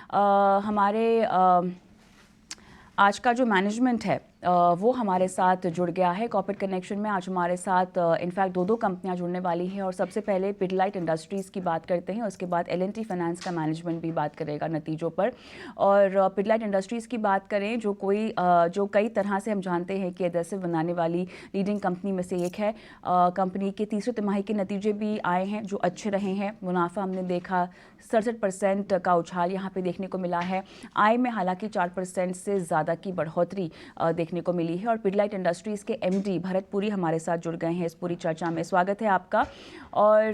हमारे आज का जो मैनेजमेंट है वो हमारे साथ जुड़ गया है कॉर्पोरेट कनेक्शन में। आज हमारे साथ इनफैक्ट दो कंपनियां जुड़ने वाली हैं और सबसे पहले पिडलाइट इंडस्ट्रीज़ की बात करते हैं, उसके बाद L&T फाइनेंस का मैनेजमेंट भी बात करेगा नतीजों पर। और पिडलाइट इंडस्ट्रीज़ की बात करें जो कई तरह से हम जानते हैं कि एडेसिव बनाने वाली लीडिंग कंपनी में से एक है। कंपनी के तीसरे तिमाही के नतीजे भी आए हैं जो अच्छे रहे हैं। मुनाफा हमने देखा 67% का उछाल यहाँ पे देखने को मिला है। आय में हालांकि 4% से ज़्यादा की बढ़ोतरी देखने को मिली है। और पिडलाइट इंडस्ट्रीज़ के MD भरत पुरी हमारे साथ जुड़ गए हैं इस पूरी चर्चा में। स्वागत है आपका। और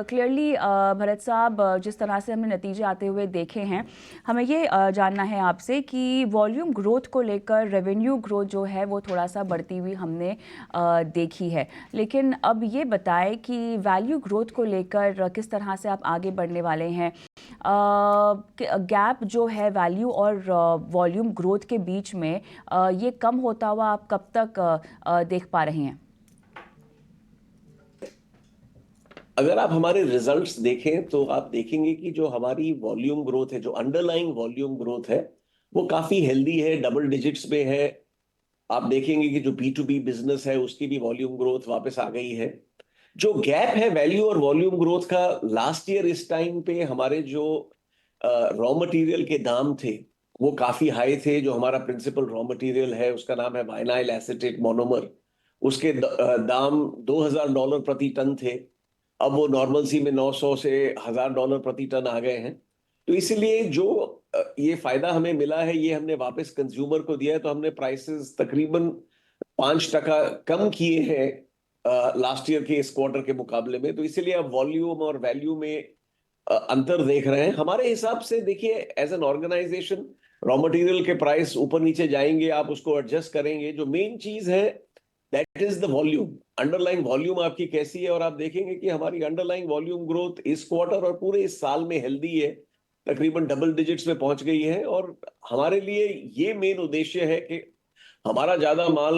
क्लियरली भरत साहब, जिस तरह से हमने नतीजे आते हुए देखे हैं, हमें ये जानना है आपसे कि वॉल्यूम ग्रोथ को लेकर रेवेन्यू ग्रोथ जो है वो थोड़ा सा बढ़ती हुई हमने देखी है, लेकिन अब ये बताएं कि वैल्यू ग्रोथ को लेकर किस तरह से आप आगे बढ़ने वाले हैं। गैप जो है वैल्यू और वॉल्यूम ग्रोथ के बीच में ये कम होता हुआ आप कब तक देख पा रहे हैं? अगर आप हमारे रिजल्ट्स देखें तो आप देखेंगे कि जो हमारी वॉल्यूम ग्रोथ है, जो अंडरलाइंग वॉल्यूम ग्रोथ है, वो काफी हेल्दी है, डबल डिजिट्स में है। आप देखेंगे कि जो B2B बिजनेस है उसकी भी वॉल्यूम ग्रोथ वापस आ गई है। जो गैप है वैल्यू और वॉल्यूम ग्रोथ का, लास्ट ईयर इस टाइम पे हमारे जो रॉ मटेरियल के दाम थे वो काफी हाई थे। जो हमारा प्रिंसिपल रॉ मटेरियल है उसका नाम है वाइनाइल एसीटेट मोनोमर, उसके दाम $2000 प्रति टन थे। अब वो नॉर्मल सी में 900 से $1000 प्रति टन आ गए हैं। तो इसलिए जो ये फायदा हमें मिला है ये हमने वापस कंज्यूमर को दिया है। तो हमने प्राइसेस तकरीबन 5% कम किए हैं लास्ट ईयर के इस क्वार्टर के मुकाबले में। तो इसीलिए अब वॉल्यूम और वैल्यू में अंतर देख रहे हैं। हमारे हिसाब से देखिए, as an organization raw material के प्राइस ऊपर नीचे जाएंगे, आप उसको एडजस्ट करेंगे। जो मेन चीज है that is the volume, underlying volume आपकी कैसी है। और आप देखेंगे कि हमारी अंडरलाइंग वॉल्यूम ग्रोथ इस क्वार्टर और पूरे इस साल में हेल्दी है, तकरीबन डबल डिजिट्स में पहुंच गई है। और हमारे लिए ये मेन उद्देश्य है कि हमारा ज्यादा माल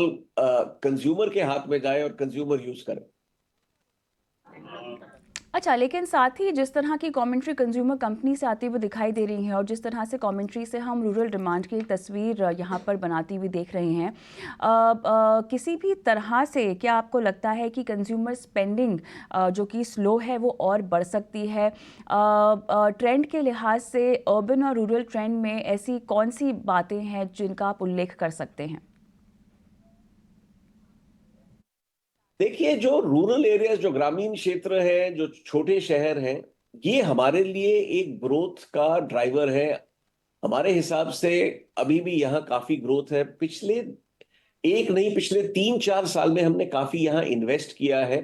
कंज्यूमर के हाथ में जाए और कंज्यूमर यूज करे। अच्छा, लेकिन साथ ही जिस तरह की कमेंट्री कंज्यूमर कंपनी से आती हुई दिखाई दे रही है और जिस तरह से कमेंट्री से हम रूरल डिमांड की एक तस्वीर यहाँ पर बनाती हुई देख रहे हैं, किसी भी तरह से क्या आपको लगता है कि कंज्यूमर स्पेंडिंग जो कि स्लो है वो और बढ़ सकती है? ट्रेंड के लिहाज से अर्बन और रूरल ट्रेंड में ऐसी कौन सी बातें हैं जिनका आप उल्लेख कर सकते हैं? देखिए, जो रूरल एरियाज, जो ग्रामीण क्षेत्र है, जो छोटे शहर हैं, ये हमारे लिए एक ग्रोथ का ड्राइवर है। हमारे हिसाब से अभी भी यहाँ काफी ग्रोथ है। पिछले एक नहीं, पिछले 3-4 साल में हमने काफी यहाँ इन्वेस्ट किया है।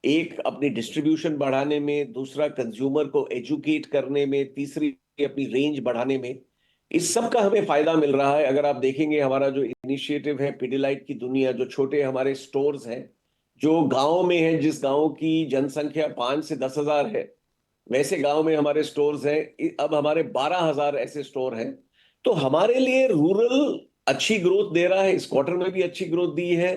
एक अपनी डिस्ट्रीब्यूशन बढ़ाने में, दूसरा कंज्यूमर को एजुकेट करने में, तीसरी अपनी रेंज बढ़ाने में। इस सब का हमें फायदा मिल रहा है। अगर आप देखेंगे हमारा जो इनिशिएटिव है पिडिलाइट की दुनिया, जो छोटे हमारे स्टोर्स हैं जो गांव में है, जिस गांव की जनसंख्या 5 से 10 हजार है, वैसे गांव में हमारे स्टोर्स हैं। अब हमारे 12,000 ऐसे स्टोर हैं। तो हमारे लिए रूरल अच्छी ग्रोथ दे रहा है। इस क्वार्टर में भी अच्छी ग्रोथ दी है,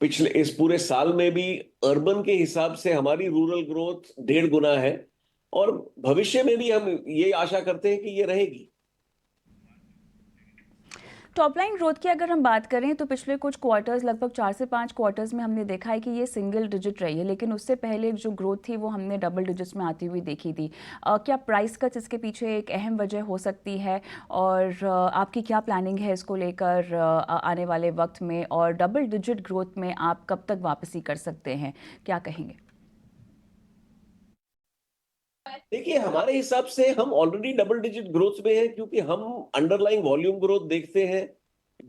पिछले इस पूरे साल में भी। अर्बन के हिसाब से हमारी रूरल ग्रोथ 1.5 गुना है और भविष्य में भी हम ये आशा करते हैं कि ये रहेगी। टॉप लाइन ग्रोथ की अगर हम बात करें तो पिछले कुछ क्वार्टर्स, लगभग 4 से 5 क्वार्टर्स में हमने देखा है कि ये सिंगल डिजिट रही है, लेकिन उससे पहले जो ग्रोथ थी वो हमने डबल डिजिट्स में आती हुई देखी थी। क्या प्राइस कट्स इसके पीछे एक अहम वजह हो सकती है? और आपकी क्या प्लानिंग है इसको लेकर आने वाले वक्त में? और डबल डिजिट ग्रोथ में आप कब तक वापसी कर सकते हैं, क्या कहेंगे? देखिए, हमारे हिसाब से हम ऑलरेडी डबल डिजिट ग्रोथ में हैं, क्योंकि हम अंडरलाइंग वॉल्यूम ग्रोथ देखते हैं।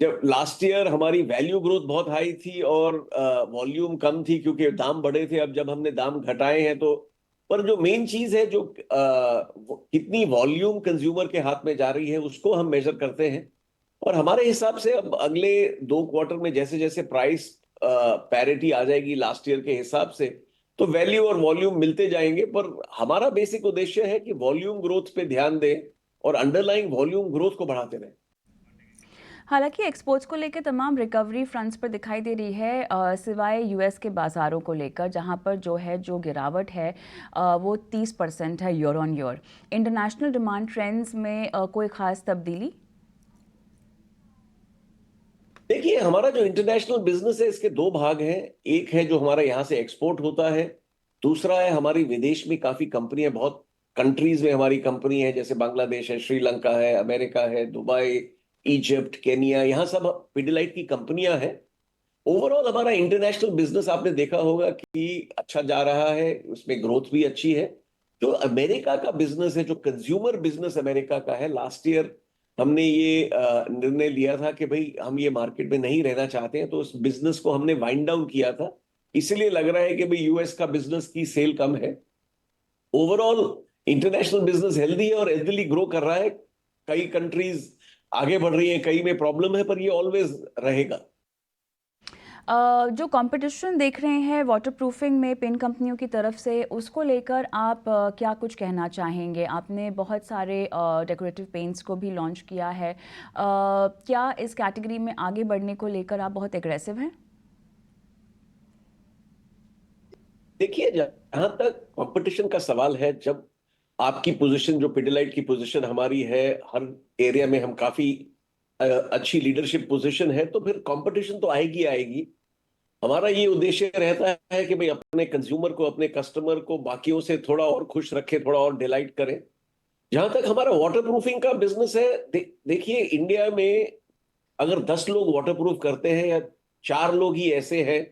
जब लास्ट ईयर हमारी वैल्यू ग्रोथ बहुत हाई थी और वॉल्यूम कम थी क्योंकि दाम बढ़े थे। अब जब हमने दाम घटाए हैं तो, पर जो मेन चीज है, जो कितनी वॉल्यूम कंज्यूमर के हाथ में जा रही है उसको हम मेजर करते हैं। और हमारे हिसाब से अब अगले 2 क्वार्टर में जैसे जैसे प्राइस पैरिटी आ जाएगी लास्ट ईयर के हिसाब से, तो वैल्यू और वॉल्यूम मिलते जाएंगे। पर हमारा बेसिक उद्देश्य है कि वॉल्यूम ग्रोथ पे ध्यान दें और अंडरलाइंग वॉल्यूम ग्रोथ को बढ़ाते रहें। हालांकि एक्सपोर्ट्स को लेकर तमाम रिकवरी फ्रंट्स पर दिखाई दे रही है, सिवाय यूएस के बाज़ारों को लेकर जहां पर जो गिरावट है वो 30% है year on year. International demand trends में कोई ख़ास तब्दीली? देखिए, हमारा जो इंटरनेशनल बिजनेस है इसके दो भाग हैं। एक है जो हमारा यहाँ से एक्सपोर्ट होता है, दूसरा है हमारी विदेश में काफी कंपनियां, बहुत कंट्रीज में हमारी कंपनी है, जैसे बांग्लादेश है, श्रीलंका है, अमेरिका है, दुबई, इजिप्ट, केनिया, यहाँ सब पिडिलाइट की कंपनियां हैं। ओवरऑल हमारा इंटरनेशनल बिजनेस आपने देखा होगा कि अच्छा जा रहा है, उसमें ग्रोथ भी अच्छी है। जो अमेरिका का बिजनेस है, जो कंज्यूमर बिजनेस अमेरिका का है, लास्ट ईयर हमने ये निर्णय लिया था कि भाई हम ये मार्केट में नहीं रहना चाहते हैं, तो उस बिजनेस को हमने वाइंड डाउन किया था। इसलिए लग रहा है कि भाई यूएस का बिजनेस की सेल कम है। ओवरऑल इंटरनेशनल बिजनेस हेल्दी है और हेल्दीली ग्रो कर रहा है। कई कंट्रीज आगे बढ़ रही हैं, कई में प्रॉब्लम है, पर ये ऑलवेज रहेगा। जो कंपटीशन देख रहे हैं वाटरप्रूफिंग में पेंट कंपनियों की तरफ से, उसको लेकर आप क्या कुछ कहना चाहेंगे? आपने बहुत सारे डेकोरेटिव पेंट्स को भी लॉन्च किया है, क्या इस कैटेगरी में आगे बढ़ने को लेकर आप बहुत एग्रेसिव हैं? देखिए, जहां तक कंपटीशन का सवाल है, जब आपकी पोजीशन, जो पिडिलाइट की पोजीशन हमारी है, हर एरिया में हम काफी अच्छी लीडरशिप पोजीशन है, तो फिर कंपटीशन तो आएगी आएगी। हमारा ये उद्देश्य रहता है कि भाई अपने कंज्यूमर को, अपने कस्टमर को बाकियों से थोड़ा और खुश रखें, थोड़ा और डिलाइट करें। जहां तक हमारा वाटरप्रूफिंग का बिजनेस है, देखिए इंडिया में अगर 10 लोग वाटरप्रूफ करते हैं, या 4 लोग ही ऐसे हैं,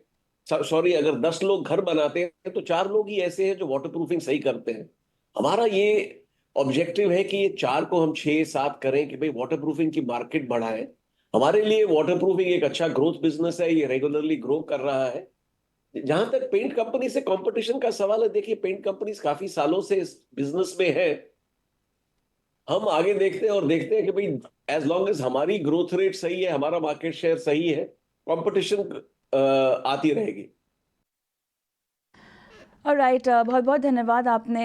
सॉरी, अगर 10 लोग घर बनाते हैं तो 4 लोग ही ऐसे हैं जो वाटरप्रूफिंग सही करते हैं। हमारा ये ऑब्जेक्टिव है कि ये 4 को हम 6-7 करें कि भाई वाटरप्रूफिंग की मार्केट बढ़ाएं। हमारे लिए वाटरप्रूफिंग एक अच्छा ग्रोथ बिजनेस है, ये रेगुलरली ग्रो कर रहा है। जहां तक पेंट कंपनी से कंपटीशन का सवाल है, देखिए पेंट कंपनीज काफी सालों से इस बिजनेस में है। हम आगे देखते हैं और देखते हैं कि भाई एज लॉन्ग एज हमारी ग्रोथ रेट सही है, हमारा मार्केट शेयर सही है, कंपटीशन आती रहेगी। ऑलराइट, बहुत बहुत धन्यवाद, आपने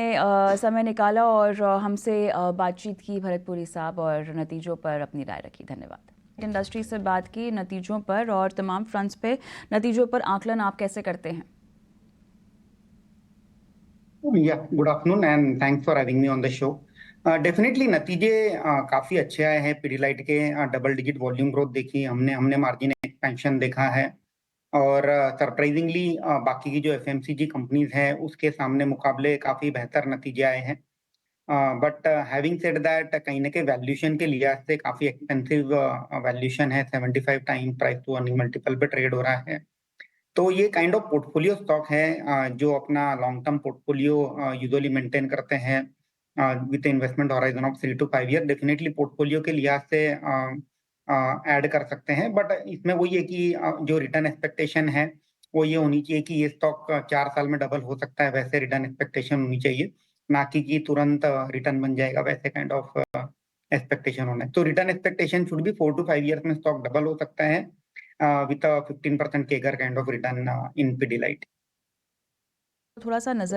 समय निकाला और हमसे बातचीत की भरतपुरी साहब, और नतीजों पर अपनी राय रखी। धन्यवाद। इंडस्ट्री से बात की नतीजों पर, और तमाम फ्रंट्स पे नतीजों पर आकलन आप कैसे करते हैं? Yeah, good afternoon and thanks for having me on the show. Definitely नतीजे काफी अच्छे आए हैं। पिडिलाइट के डबल डिजिट वॉल्यूम ग्रोथ देखी हमने हमने मार्जिन एक्सपेंशन देखा है, और सरप्राइजिंगली बाकी की जो एफएमसीजी कंपनीज हैं उसके सामने मुकाबले काफी बेहतर नतीजे आए हैं। बट हैविंग सेड दैट, कहीं ना कहीं वैल्यूएशन के लिहाज से काफी एक्सपेंसिव वैल्यूएशन है। 75 time price to earning multiple पे ट्रेड हो रहा है। तो ये काइंड ऑफ पोर्टफोलियो स्टॉक है जो अपना long term portfolio usually maintain करते हैं with investment horizon of 3 to 5 year. Definitely portfolio के लिहाज से ऐड कर सकते हैं, बट इसमें वही है कि जो रिटर्न एक्सपेक्टेशन है वो ये होनी चाहिए कि ये स्टॉक 4 साल में डबल हो सकता है, वैसे रिटर्न एक्सपेक्टेशन होनी चाहिए, ना कि तुरंत रिटर्न बन जाएगा, वैसे काइंड ऑफ एक्सपेक्टेशन होना है। तो return expectation should be 4 to 5 years में स्टॉक डबल हो सकता है with a 15% CAGR kind of return in Pidilite. थोड़ा सा नजर